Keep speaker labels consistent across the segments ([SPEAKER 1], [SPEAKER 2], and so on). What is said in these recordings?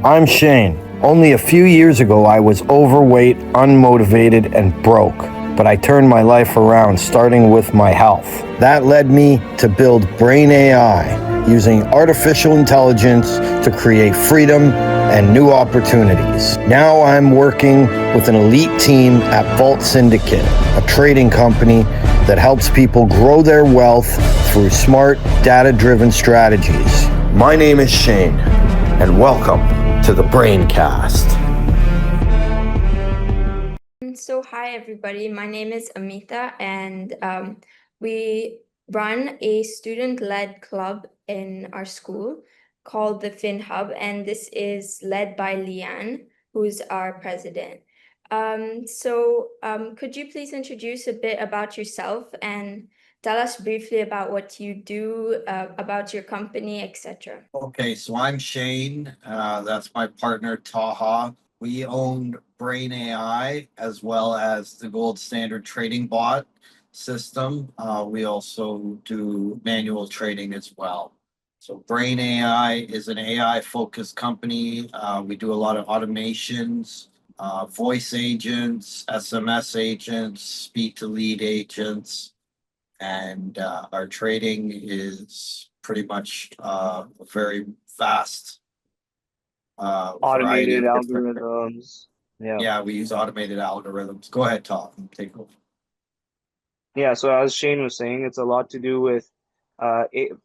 [SPEAKER 1] I'm Shayne. Only a few years ago, I was overweight, unmotivated, and broke. But I turned my life around, starting with my health. That led me to build Brain AI, using artificial intelligence to create freedom and new opportunities. Now I'm working with an elite team at Vault Syndicate, a trading company that helps people grow their wealth through smart, data-driven strategies. My name is Shayne, and welcome to the Braincast.
[SPEAKER 2] So hi everybody, my name is Amita and we run a student-led club in our school called the Fin Hub, and this is led by Leanne, who's our president. Could you please introduce a bit about yourself and tell us briefly about what you do, about your company, etc.
[SPEAKER 3] Okay, so I'm Shayne. That's my partner Taha. We own Brain AI as well as the gold standard trading bot system. We also do manual trading as well. So Brain AI is an AI focused company. We do a lot of automations, voice agents, SMS agents, speak to lead agents, and our trading is pretty much very fast. Variety
[SPEAKER 4] Automated
[SPEAKER 3] of different.
[SPEAKER 4] algorithms. Yeah.
[SPEAKER 3] Yeah, we use automated algorithms. Go ahead, Tom. Take over.
[SPEAKER 4] Yeah. So as Shane was saying, it's a lot to do with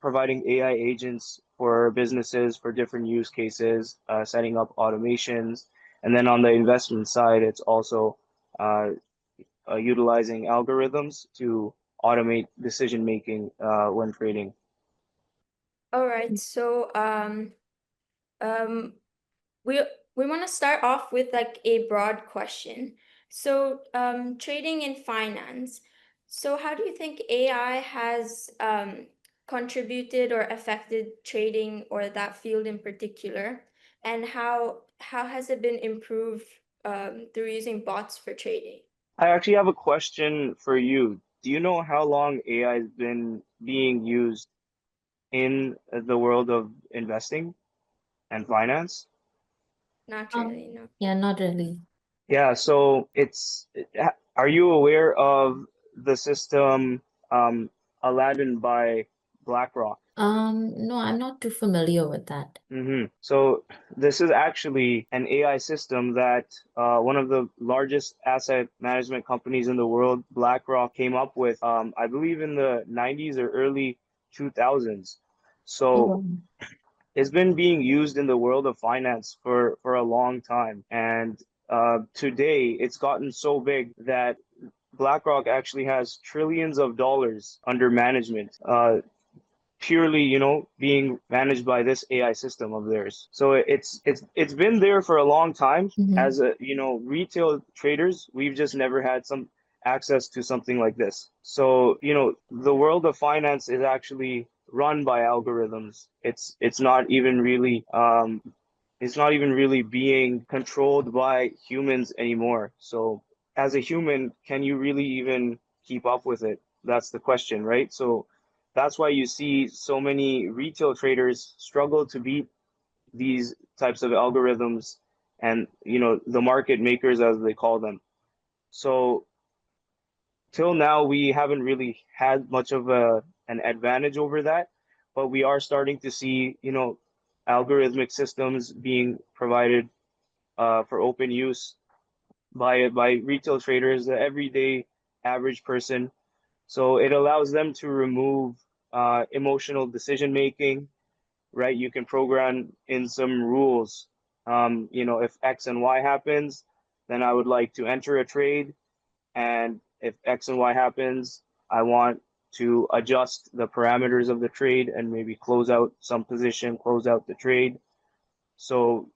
[SPEAKER 4] providing AI agents for businesses for different use cases, setting up automations. And then on the investment side, it's also utilizing algorithms to automate decision making when trading.
[SPEAKER 2] All right, so we want to start off with like a broad question. So trading in finance. So how do you think AI has contributed or affected trading or that field in particular? And how has it been improved through using bots for trading?
[SPEAKER 4] I actually have a question for you. Do you know how long AI has been being used in the world of investing and finance?
[SPEAKER 2] Not really, no.
[SPEAKER 5] Yeah, not really.
[SPEAKER 4] Yeah, so are you aware of the system Aladdin by BlackRock?
[SPEAKER 5] No, I'm not too familiar with that.
[SPEAKER 4] So this is actually an AI system that one of the largest asset management companies in the world, BlackRock, came up with, I believe in the 90s or early 2000s. So it's been being used in the world of finance for a long time. And today it's gotten so big that BlackRock actually has trillions of dollars under management, purely, being managed by this AI system of theirs. So it's been there for a long time. As a, retail traders, we've just never had some access to something like this. So, the world of finance is actually run by algorithms. It's not even really being controlled by humans anymore. So as a human, can you really even keep up with it? That's the question, right? So that's why you see so many retail traders struggle to beat these types of algorithms and, the market makers, as they call them. So till now, we haven't really had much of an advantage over that, but we are starting to see, algorithmic systems being provided for open use by retail traders, the everyday average person. So it allows them to remove emotional decision making, right? You can program in some rules. If X and Y happens, then I would like to enter a trade, and if X and Y happens, I want to adjust the parameters of the trade and maybe close out some position, close out the trade. So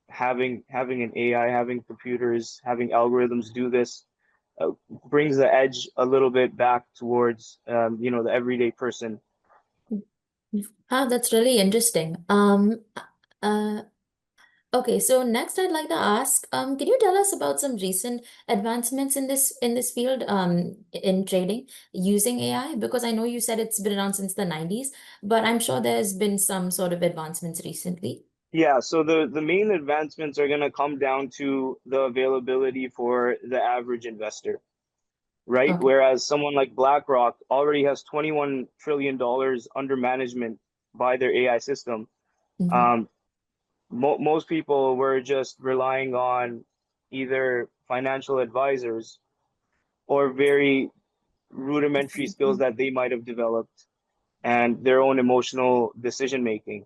[SPEAKER 4] having an AI, having computers, having algorithms do this brings the edge a little bit back towards the everyday person.
[SPEAKER 5] That's really interesting. Okay, so next I'd like to ask, can you tell us about some recent advancements in this field, in trading using AI? Because I know you said it's been around since the 90s, but I'm sure there's been some sort of advancements recently.
[SPEAKER 4] Yeah, so the main advancements are going to come down to the availability for the average investor, right?
[SPEAKER 5] Okay.
[SPEAKER 4] Whereas someone like BlackRock already has $21 trillion under management by their AI system.
[SPEAKER 5] Mm-hmm.
[SPEAKER 4] Um, most people were just relying on either financial advisors or very rudimentary skills that they might have developed and their own emotional decision making.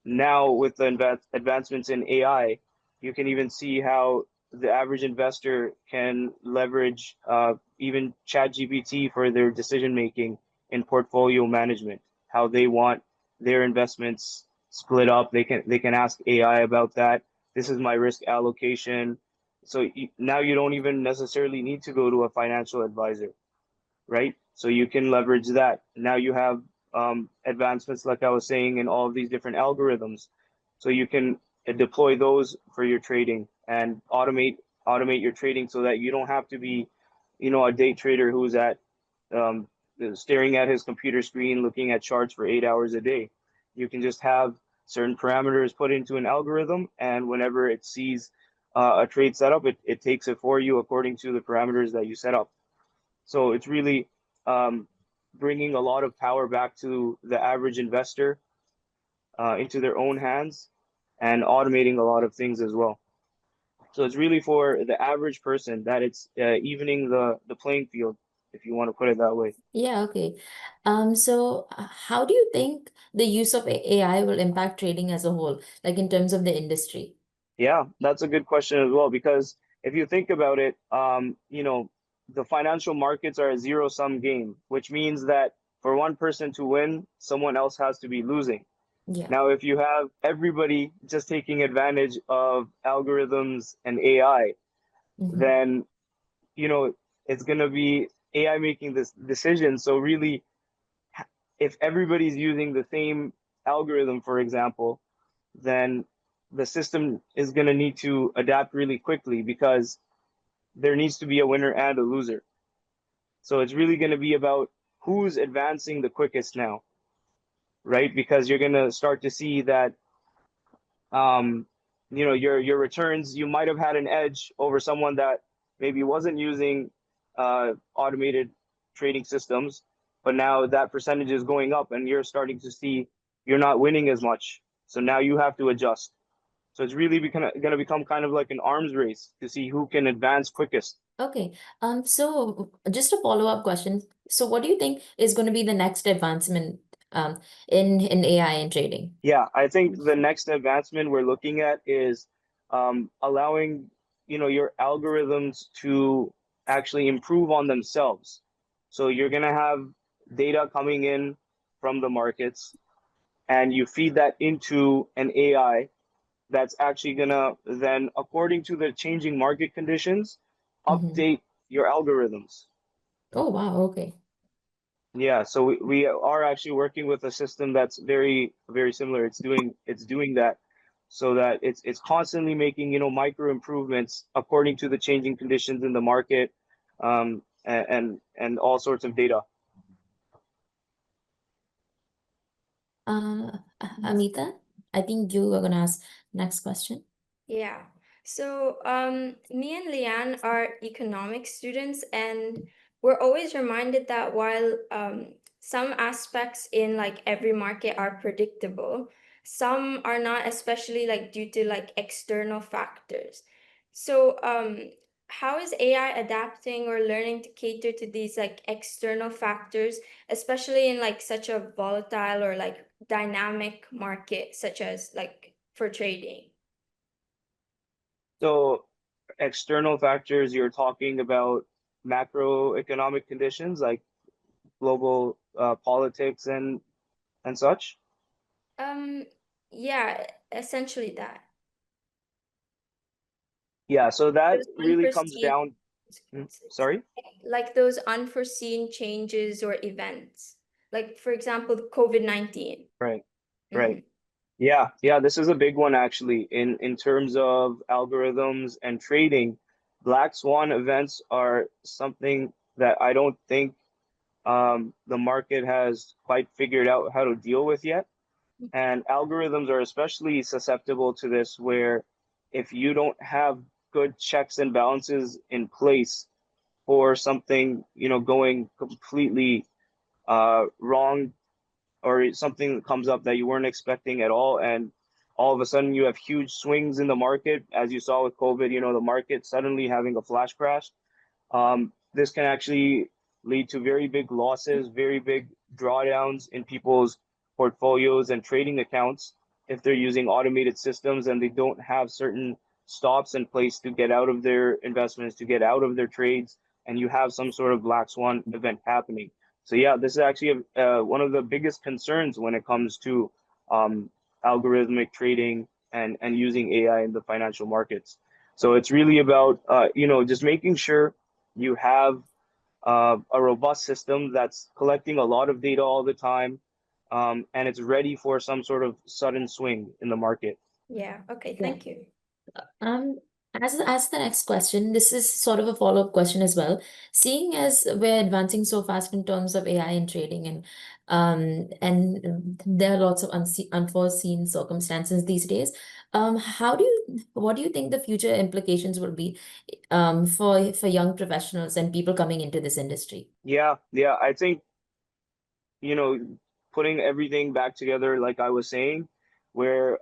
[SPEAKER 4] Now, with the advancements in AI, you can even see how the average investor can leverage even ChatGPT for their decision making in portfolio management, how they want their investments split up. They can ask AI about that. This is my risk allocation. So now you don't even necessarily need to go to a financial advisor, right? So you can leverage that. Now you have advancements, like I was saying, in all of these different algorithms. So you can deploy those for your trading and automate your trading so that you don't have to be, a day trader who's at um, staring at his computer screen looking at charts for 8 hours a day. You can just have certain parameters put into an algorithm, and whenever it sees a trade setup, it takes it for you according to the parameters that you set up. So it's really um, bringing a lot of power back to the average investor into their own hands and automating a lot of things as well. So it's really for the average person that it's evening the playing field, if you want to put it that way.
[SPEAKER 5] Yeah, okay. So how do you think the use of AI will impact trading as a whole, like in terms of the industry?
[SPEAKER 4] Yeah, that's a good question as well, because if you think about it, the financial markets are a zero-sum game, which means that for one person to win, someone else has to be losing.
[SPEAKER 5] Yeah.
[SPEAKER 4] Now, if you have everybody just taking advantage of algorithms and AI,
[SPEAKER 5] Mm-hmm.
[SPEAKER 4] then, you know, it's going to be AI making this decision. So really, if everybody's using the same algorithm, for example, then the system is going to need to adapt really quickly because there needs to be a winner and a loser. So it's really going to be about who's advancing the quickest now, right? Because you're going to start to see that um, your returns, you might have had an edge over someone that maybe wasn't using automated trading systems, but now that percentage is going up and you're starting to see you're not winning as much. So now you have to adjust. So it's really going to become kind of like an arms race to see who can advance quickest.
[SPEAKER 5] Okay. So just a follow-up question. So what do you think is going to be the next advancement um in AI and trading?
[SPEAKER 4] Yeah, I think the next advancement we're looking at is allowing, your algorithms to actually improve on themselves. So you're gonna have data coming in from the markets, and you feed that into an AI that's actually gonna then, according to the changing market conditions,
[SPEAKER 5] Mm-hmm.
[SPEAKER 4] update your algorithms.
[SPEAKER 5] Oh, wow. Okay.
[SPEAKER 4] Yeah, so we are actually working with a system that's very, very similar. It's doing that so that it's constantly making, micro improvements according to the changing conditions in the market, and all sorts of data.
[SPEAKER 5] Uh, Amita, I think you are gonna ask next question.
[SPEAKER 2] Yeah. So, me and Leanne are economics students, and we're always reminded that while some aspects in like every market are predictable, some are not, especially like due to like external factors. So, how is AI adapting or learning to cater to these like external factors, especially in like such a volatile or like dynamic market, such as like for trading?
[SPEAKER 4] So external factors, you're talking about macroeconomic conditions like global politics and such.
[SPEAKER 2] Um, yeah, essentially that.
[SPEAKER 4] Yeah, so that
[SPEAKER 2] Those
[SPEAKER 4] really comes
[SPEAKER 2] unforeseen
[SPEAKER 4] down.
[SPEAKER 2] consequences.
[SPEAKER 4] Sorry?
[SPEAKER 2] Like those unforeseen changes or events. Like for example, the COVID-19.
[SPEAKER 4] Right.
[SPEAKER 2] Mm-hmm.
[SPEAKER 4] Right. Yeah, this is a big one actually in terms of algorithms and trading. Black swan events are something that I don't think the market has quite figured out how to deal with yet. And algorithms are especially susceptible to this, where if you don't have good checks and balances in place for something, going completely wrong, or something that comes up that you weren't expecting at all, and all of a sudden you have huge swings in the market, as you saw with COVID, the market suddenly having a flash crash. This can actually lead to very big losses, very big drawdowns in people's portfolios and trading accounts if they're using automated systems and they don't have certain stops in place to get out of their investments, to get out of their trades, and you have some sort of black swan event happening. So yeah, this is actually one of the biggest concerns when it comes to algorithmic trading and using AI in the financial markets. So it's really about just making sure you have a robust system that's collecting a lot of data all the time, and it's ready for some sort of sudden swing in the market.
[SPEAKER 2] Yeah. Okay.
[SPEAKER 5] Yeah.
[SPEAKER 2] Thank you.
[SPEAKER 5] Um, as the next question, this is sort of a follow-up question as well. Seeing as we're advancing so fast in terms of AI and trading, and there are lots of unforeseen circumstances these days. What do you think the future implications will be for young professionals and people coming into this industry?
[SPEAKER 4] Yeah, I think, you know, putting everything back together, like I was saying, where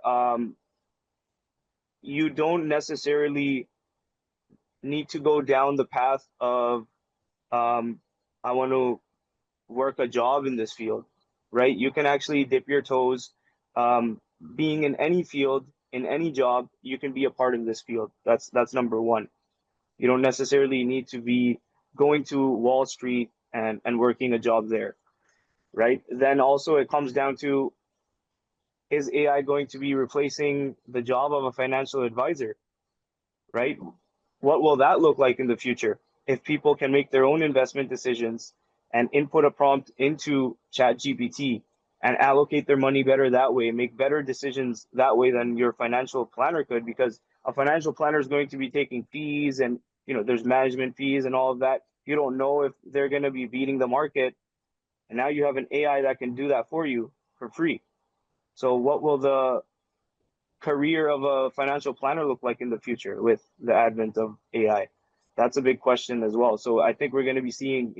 [SPEAKER 4] you don't necessarily need to go down the path of I want to work a job in this field, right? You can actually dip your toes. Um, Being in any field, in any job, you can be a part of this field. That's number one. You don't necessarily need to be going to Wall Street and working a job there, right? Then also it comes down to, is AI going to be replacing the job of a financial advisor, right? What will that look like in the future if people can make their own investment decisions and input a prompt into ChatGPT and allocate their money better that way, make better decisions that way than your financial planner could? Because a financial planner is going to be taking fees, and there's management fees and all of that. You don't know if they're going to be beating the market, and now you have an AI that can do that for you for free. So what will the career of a financial planner look like in the future with the advent of AI? That's a big question as well. So I think we're going to be seeing,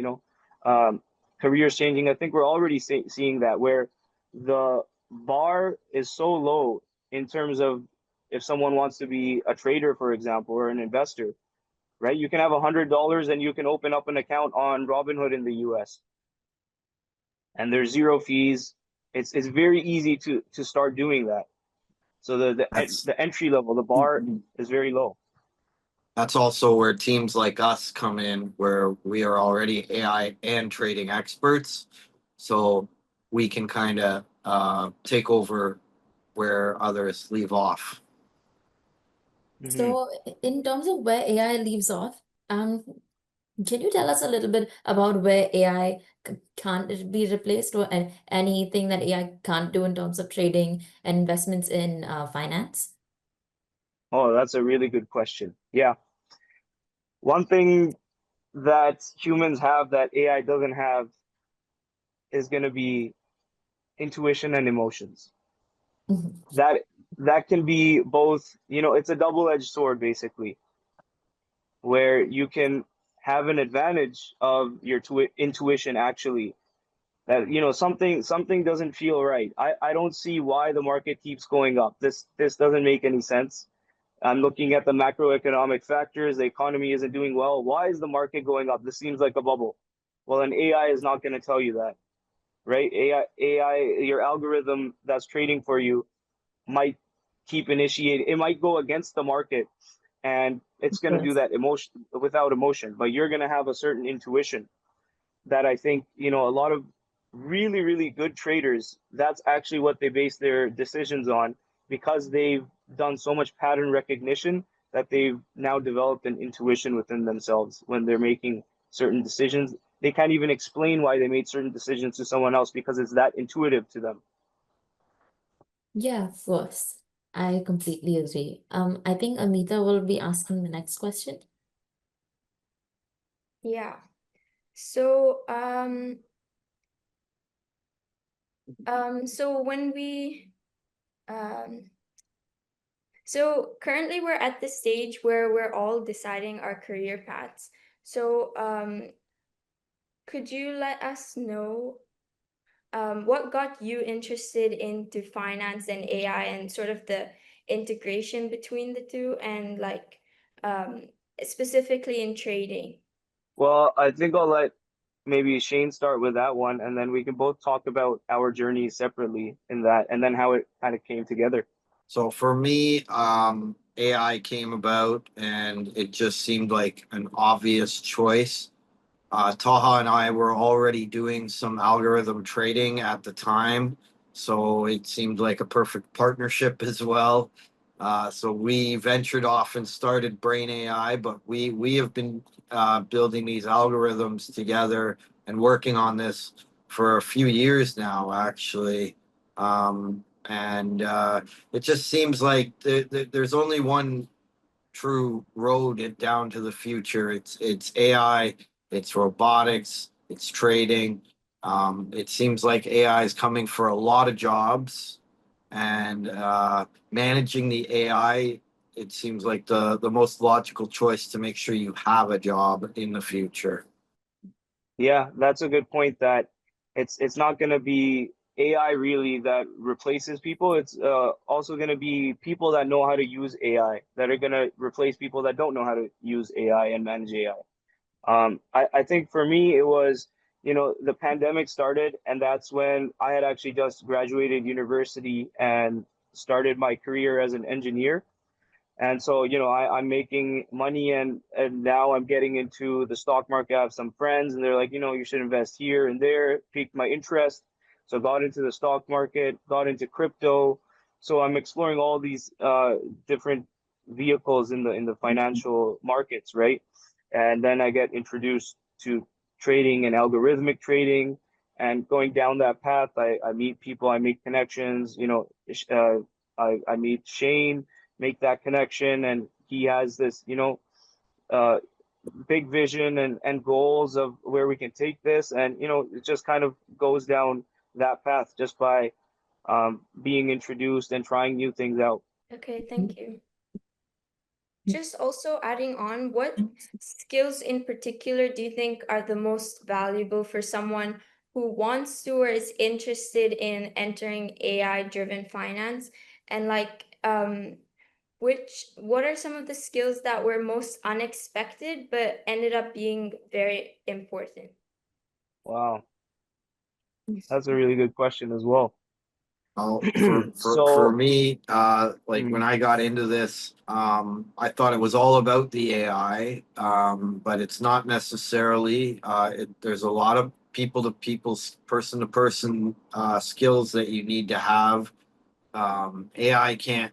[SPEAKER 4] careers changing. I think we're already seeing that, where the bar is so low in terms of, if someone wants to be a trader, for example, or an investor, right? You can have $100 and you can open up an account on Robinhood in the US, and there's zero fees. It's very easy to start doing that. So
[SPEAKER 3] That's
[SPEAKER 4] the entry level, the bar is very low.
[SPEAKER 3] that's also where teams like us come in, where we are already AI and trading experts. So we can kind of take over where others leave off.
[SPEAKER 5] So, in terms of where AI leaves off, can you tell us a little bit about where AI can't be replaced, or anything that AI can't do in terms of trading and investments in finance?
[SPEAKER 4] Oh, that's a really good question. Yeah. One thing that humans have that AI doesn't have is going to be intuition and emotions.
[SPEAKER 5] Mhm.
[SPEAKER 4] That can be both, it's a double-edged sword, basically, where you can have an advantage of your intuition, actually, that something doesn't feel right. I don't see why the market keeps going up. This doesn't make any sense. I'm looking at the macroeconomic factors. The economy isn't doing well. Why is the market going up? This seems like a bubble. Well, an AI is not going to tell you that, right? AI, your algorithm that's trading for you might keep initiating. It might go against the market, and it's going to do
[SPEAKER 5] Yes.
[SPEAKER 4] that without emotion. But you're going to have a certain intuition that I think, a lot of really, really good traders, that's actually what they base their decisions on, because they've done so much pattern recognition that they've now developed an intuition within themselves when they're making certain decisions. They can't even explain why they made certain decisions to someone else, because it's that intuitive to them.
[SPEAKER 5] Yeah, of course. I completely agree. I think Amita will be asking the next question.
[SPEAKER 2] Yeah. So, So when we um, so currently we're at the stage where we're all deciding our career paths. So could you let us know what got you interested into finance and AI and sort of the integration between the two and like um, specifically in trading?
[SPEAKER 4] Well, I think I'll let maybe Shayne start with that one, and then we can both talk about our journeys separately in that, and then how it kind of came together.
[SPEAKER 3] So for me, AI came about and it just seemed like an obvious choice. Taha and I were already doing some algorithm trading at the time, so it seemed like a perfect partnership as well. So we ventured off and started Brain AI, but we have been building these algorithms together and working on this for a few years now, actually. And it just seems like there's only one true road down to the future. It's AI, it's robotics, it's trading. It seems like AI is coming for a lot of jobs, and managing the AI. It seems like the most logical choice to make sure you have a job in the future.
[SPEAKER 4] Yeah, that's a good point that it's not going to be AI really that replaces people. It's also going to be people that know how to use AI that are going to replace people that don't know how to use AI and manage AI. I think for me, it was, the pandemic started, and that's when I had actually just graduated university and started my career as an engineer. And so, I'm making money, and now I'm getting into the stock market. I have some friends and they're like, you should invest here and there, piqued my interest. So got into the stock market, got into crypto. So I'm exploring all these different vehicles in the financial markets, right? And then I get introduced to trading and algorithmic trading. And going down that path, I meet people, I make connections, I meet Shayne, make that connection, and he has this uh, big vision and goals of where we can take this, and it just kind of goes down that path just by being introduced and trying new things out.
[SPEAKER 2] Okay, thank you. Just also adding on, what skills in particular do you think are the most valuable for someone who wants to or is interested in entering AI-driven finance? And like, what are some of the skills that were most unexpected but ended up being very important?
[SPEAKER 4] Wow, that's a really good question as well.
[SPEAKER 3] Well, for
[SPEAKER 4] So,
[SPEAKER 3] me, like when
[SPEAKER 4] mm,
[SPEAKER 3] I got into this, I thought it was all about the AI, but it's not necessarily. There's a lot of people to people, person to person skills that you need to have. AI can't,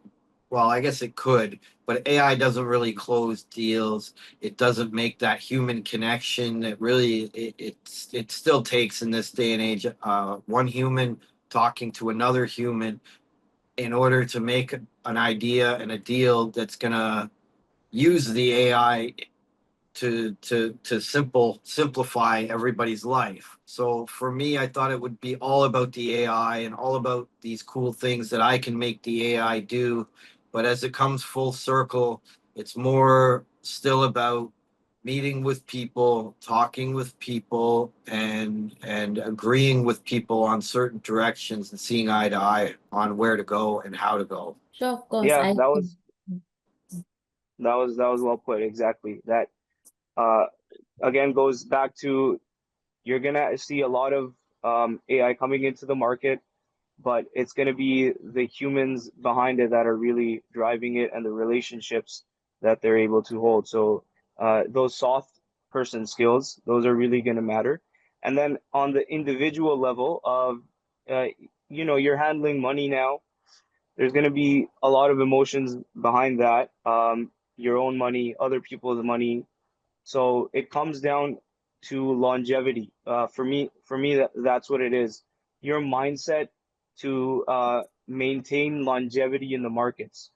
[SPEAKER 3] well, I guess it could, but AI doesn't really close deals. It doesn't make that human connection. It still takes in this day and age, one human talking to another human in order to make an idea and a deal that's gonna use the AI to simplify everybody's life. So for me, I thought it would be all about the AI and all about these cool things that I can make the AI do. But as it comes full circle, it's more still about meeting with people, talking with people, and agreeing with people on certain directions and seeing eye to eye on where to go and how to go.
[SPEAKER 5] Sure, of course.
[SPEAKER 4] yeah, that was well put. Exactly. That uh, again goes back to, you're gonna see a lot of AI coming into the market, but it's going to be the humans behind it that are really driving it, and the relationships that they're able to hold. So those soft person skills, those are really going to matter. And then on the individual level of, uh, you're handling money now. There's going to be a lot of emotions behind that. Your own money, other people's money. So it comes down to longevity. For me, that's what it is. Your mindset to maintain longevity in the markets.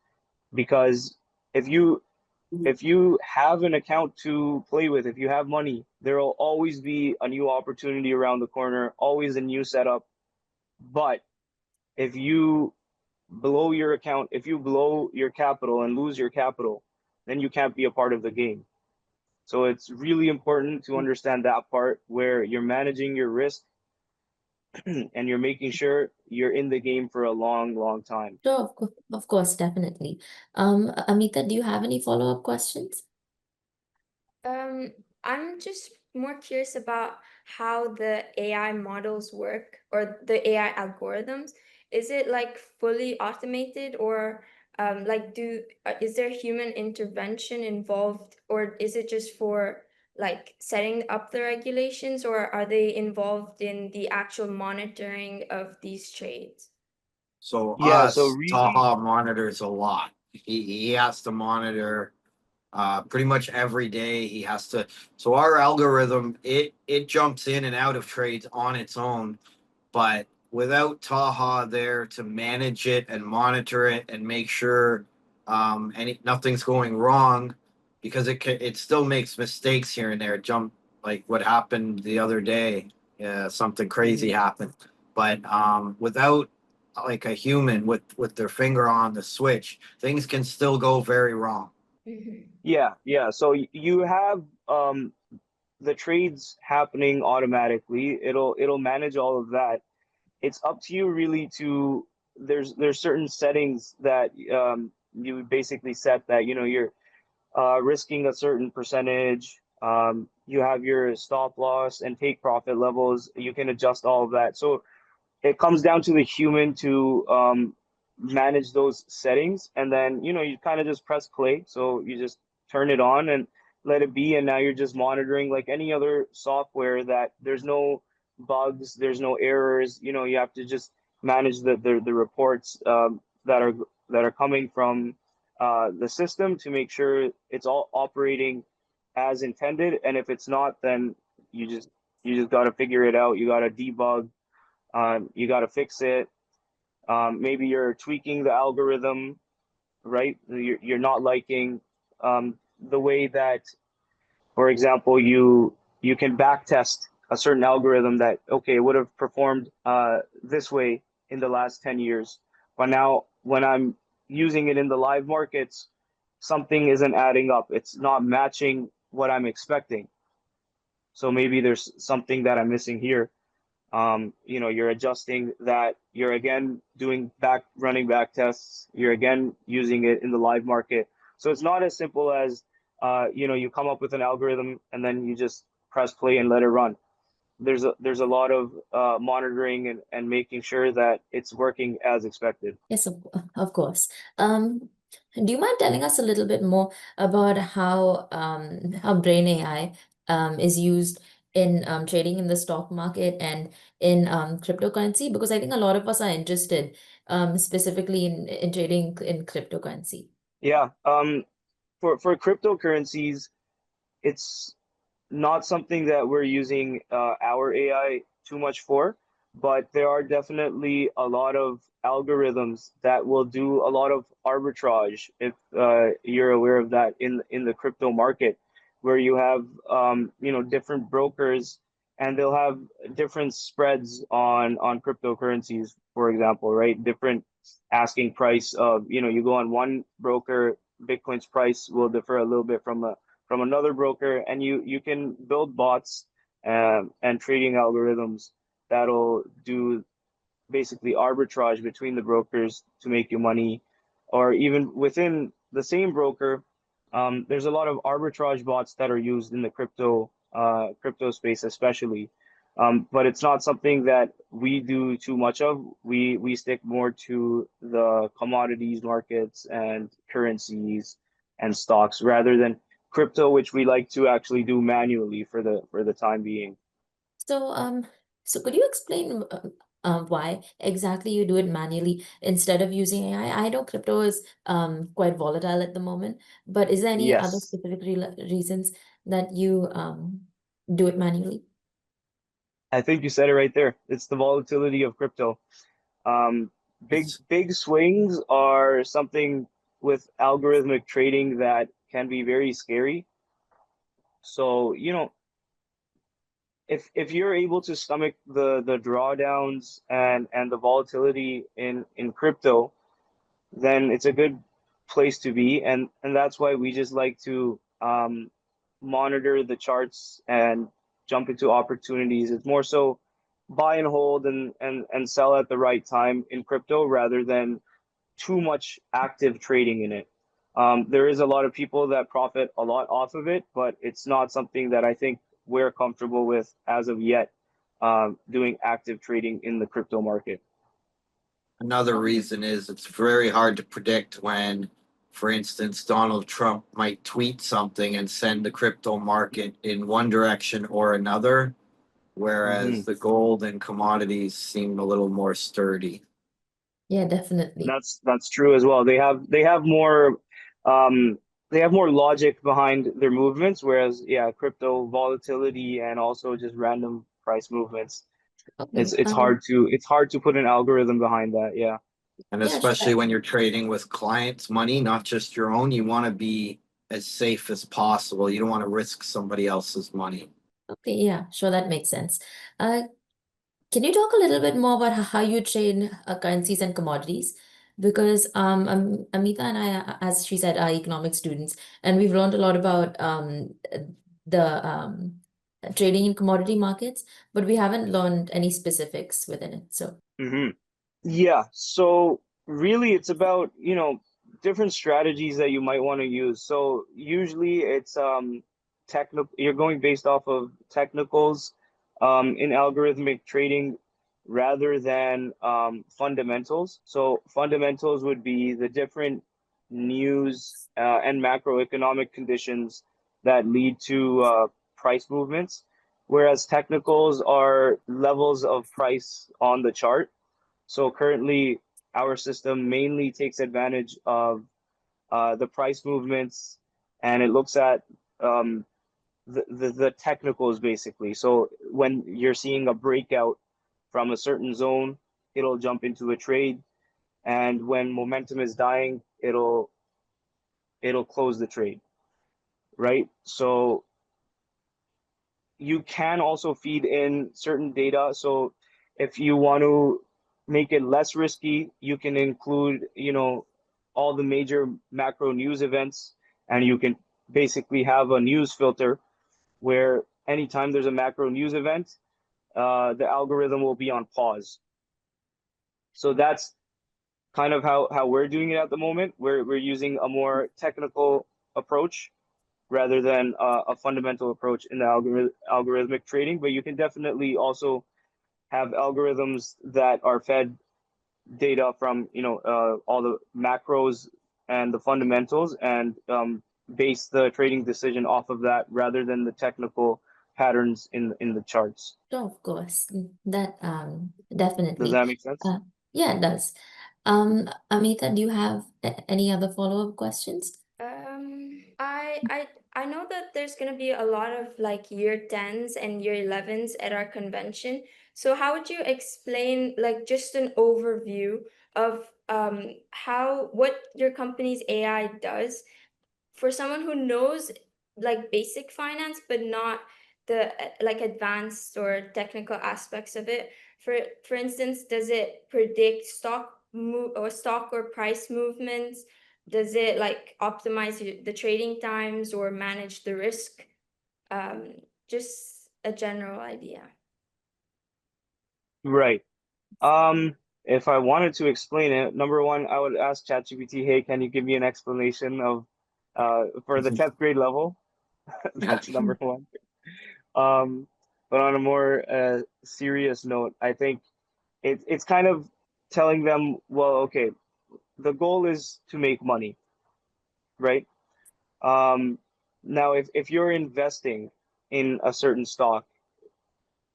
[SPEAKER 4] Because if you have an account to play with, if you have money, there will always be a new opportunity around the corner, always a new setup. But if you blow your account, if you blow your capital and lose your capital, then you can't be a part of the game. So it's really important to understand that part where you're managing your risk and you're making sure you're in the game for a long, long time.
[SPEAKER 5] Sure, of course, definitely. Amita, do you have any follow-up questions?
[SPEAKER 2] I'm just more curious about how the AI models work or the AI algorithms. Is it like fully automated or like is there human intervention involved or is it just for like setting up the regulations or are they involved in the actual monitoring of these trades?
[SPEAKER 3] So
[SPEAKER 4] Yeah, so really,
[SPEAKER 3] Taha monitors a lot. He has to monitor pretty much every day. He has to. So our algorithm, it jumps in and out of trades on its own, but without Taha there to manage it and monitor it and make sure nothing's going wrong, because it still makes mistakes here and there. Jump like what happened the other day. Yeah, something crazy happened. But without like a human with their finger on the switch, things can still go very wrong.
[SPEAKER 4] yeah. So you have the trades happening automatically. It'll manage all of that. It's up to you really to there's certain settings that you basically set that you're risking a certain percentage. You have your stop loss and take profit levels. You can adjust all of that. So it comes down to the human to manage those settings, and then you kind of just press play. So you just turn it on and let it be, and now you're just monitoring like any other software that there's no bugs, there's no errors. You have to just manage the reports that are coming from the system to make sure it's all operating as intended. And if it's not, then you just got to figure it out. You got to debug, you got to fix it. Maybe you're tweaking the algorithm, right? You're not liking the way that, for example, you can back test a certain algorithm that okay would have performed this way in the last 10 years, but now when I'm using it in the live markets, something isn't adding up. It's not matching what I'm expecting. So maybe there's something that I'm missing here. You're adjusting that. You're again running back tests. You're again using it in the live market. So it's not as simple as, you come up with an algorithm and then you just press play and let it run. There's a lot of monitoring and making sure that it's working as expected.
[SPEAKER 5] Yes, of course. Do you mind telling us a little bit more about how Brain AI is used in trading in the stock market and in cryptocurrency? Because I think a lot of us are interested specifically in trading in cryptocurrency.
[SPEAKER 4] Yeah. For cryptocurrencies, it's not something that we're using our AI too much for, but there are definitely a lot of algorithms that will do a lot of arbitrage, if you're aware of that, in the crypto market, where you have different brokers and they'll have different spreads on cryptocurrencies, for example, right? Different asking price of, you go on one broker, Bitcoin's price will differ a little bit from another broker, and you can build bots and trading algorithms that'll do basically arbitrage between the brokers to make you money, or even within the same broker. There's a lot of arbitrage bots that are used in the crypto space, especially. But it's not something that we do too much of. We stick more to the commodities markets and currencies and stocks rather than crypto, which we like to actually do manually for the time being.
[SPEAKER 5] So, so could you explain why exactly you do it manually instead of using AI? I know crypto is quite volatile at the moment, but is there any other
[SPEAKER 4] Yes,
[SPEAKER 5] specific reasons that you do it manually?
[SPEAKER 4] I think you said it right there. It's the volatility of crypto. Um, big
[SPEAKER 3] It's
[SPEAKER 4] big swings are something with algorithmic trading that can be very scary. So, if you're able to stomach the drawdowns and the volatility in crypto, then it's a good place to be. And that's why we just like to monitor the charts and jump into opportunities. It's more so buy and hold and sell at the right time in crypto rather than too much active trading in it. There is a lot of people that profit a lot off of it, but it's not something that I think we're comfortable with as of yet, doing active trading in the crypto market.
[SPEAKER 3] Another reason is it's very hard to predict when, for instance, Donald Trump might tweet something and send the crypto market in one direction or another, whereas the gold and commodities seem a little more sturdy.
[SPEAKER 5] Yeah, definitely.
[SPEAKER 4] That's true as well. Um, they have more logic behind their movements, whereas yeah, crypto volatility and also just random price movements.
[SPEAKER 5] Okay.
[SPEAKER 4] It's hard to put an algorithm behind that. Yeah.
[SPEAKER 3] And
[SPEAKER 5] Yeah, sure.
[SPEAKER 3] especially when you're trading with clients' money, not just your own, you want to be as safe as possible. You don't want to risk somebody else's money.
[SPEAKER 5] Okay, yeah, sure, that makes sense. Uh, can you talk a little bit more about how you trade currencies and commodities? Because Amita and I, as she said, are economic students, and we've learned a lot about the trading in commodity markets, but we haven't learned any specifics within it. So,
[SPEAKER 4] Hmm. Yeah. So really, it's about, different strategies that you might want to use. So usually it's technical. You're going based off of technicals in algorithmic trading rather than fundamentals. So fundamentals would be the different news and macroeconomic conditions that lead to price movements, whereas technicals are levels of price on the chart. So currently, our system mainly takes advantage of the price movements, and it looks at the technicals basically. So when you're seeing a breakout from a certain zone, it'll jump into a trade, and when momentum is dying, it'll close the trade, right? So you can also feed in certain data. So if you want to make it less risky, you can include, all the major macro news events, and you can basically have a news filter where anytime there's a macro news event, the algorithm will be on pause. So that's kind of how we're doing it at the moment. We're using a more technical approach rather than a fundamental approach in the algorithmic trading. But you can definitely also have algorithms that are fed data from all the macros and the fundamentals, and base the trading decision off of that rather than the technical patterns in the charts.
[SPEAKER 5] sure, of course, that
[SPEAKER 4] Does
[SPEAKER 5] definitely.
[SPEAKER 4] that make sense?
[SPEAKER 5] Yeah, it does. Amita, do you have any other follow-up questions?
[SPEAKER 2] I know that there's gonna be a lot of like year 10s and year 11s at our convention. So how would you explain like just an overview of what your company's AI does for someone who knows like basic finance but not the like advanced or technical aspects of it? For instance, does it predict stock or price movements? Does it like optimize the trading times or manage the risk? Just a general idea.
[SPEAKER 4] Right. If I wanted to explain it, number one, I would ask ChatGPT, hey, can you give me an explanation of for the 10th grade level? That's number one. But on a more serious note, I think it's kind of telling them, well, okay, the goal is to make money, right? Um, Now, if you're investing in a certain stock,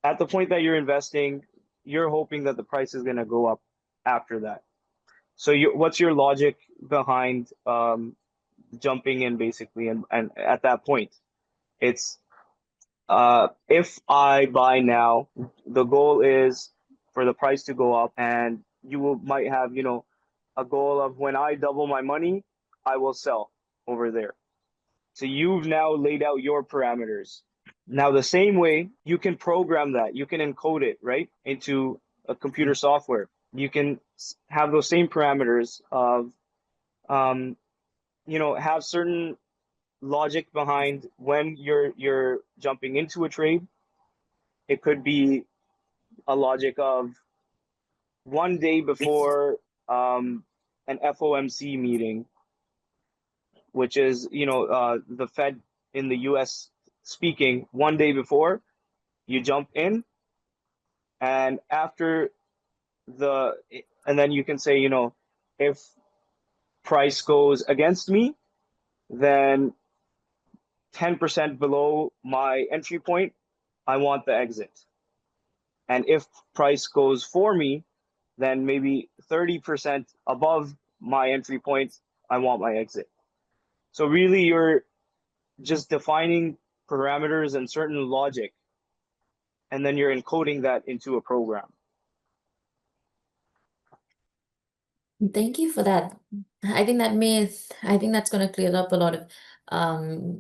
[SPEAKER 4] at the point that you're investing, you're hoping that the price is going to go up after that. So what's your logic behind jumping in basically? And at that point, it's if I buy now, the goal is for the price to go up, and might have, a goal of when I double my money, I will sell over there. So you've now laid out your parameters. Now, the same way you can program that, you can encode it, right, into a computer software. You can have those same parameters of, have certain logic behind when you're jumping into a trade. It could be a logic of one day before an FOMC meeting, which is the Fed in the U.S. speaking. One day before, you jump in, and and then you can say, if price goes against me, then 10% below my entry point, I want the exit. And if price goes for me, then maybe 30% above my entry point, I want my exit. So really, you're just defining parameters and certain logic, and then you're encoding that into a program.
[SPEAKER 5] Thank you for that. I think that's going to clear up a lot of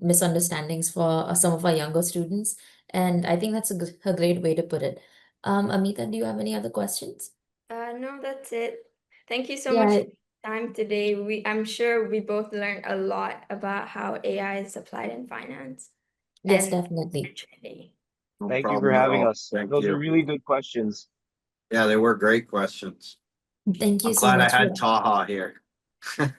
[SPEAKER 5] misunderstandings for some of our younger students, and I think that's a great way to put it. Amita, do you have any other questions?
[SPEAKER 2] No, that's it. Thank you so
[SPEAKER 5] Yeah.
[SPEAKER 2] much for your time today. I'm sure we both learned a lot about how AI is applied in finance
[SPEAKER 5] Yes,
[SPEAKER 2] and
[SPEAKER 5] definitely.
[SPEAKER 2] trading.
[SPEAKER 3] No
[SPEAKER 4] Thank you for
[SPEAKER 3] problem at
[SPEAKER 4] having
[SPEAKER 3] all.
[SPEAKER 4] us.
[SPEAKER 3] Thank
[SPEAKER 4] Those
[SPEAKER 3] you.
[SPEAKER 4] are really good questions.
[SPEAKER 3] Yeah, they were great questions.
[SPEAKER 5] Thank you
[SPEAKER 3] I'm
[SPEAKER 5] so
[SPEAKER 3] glad I
[SPEAKER 5] much
[SPEAKER 3] had Taha here.
[SPEAKER 5] for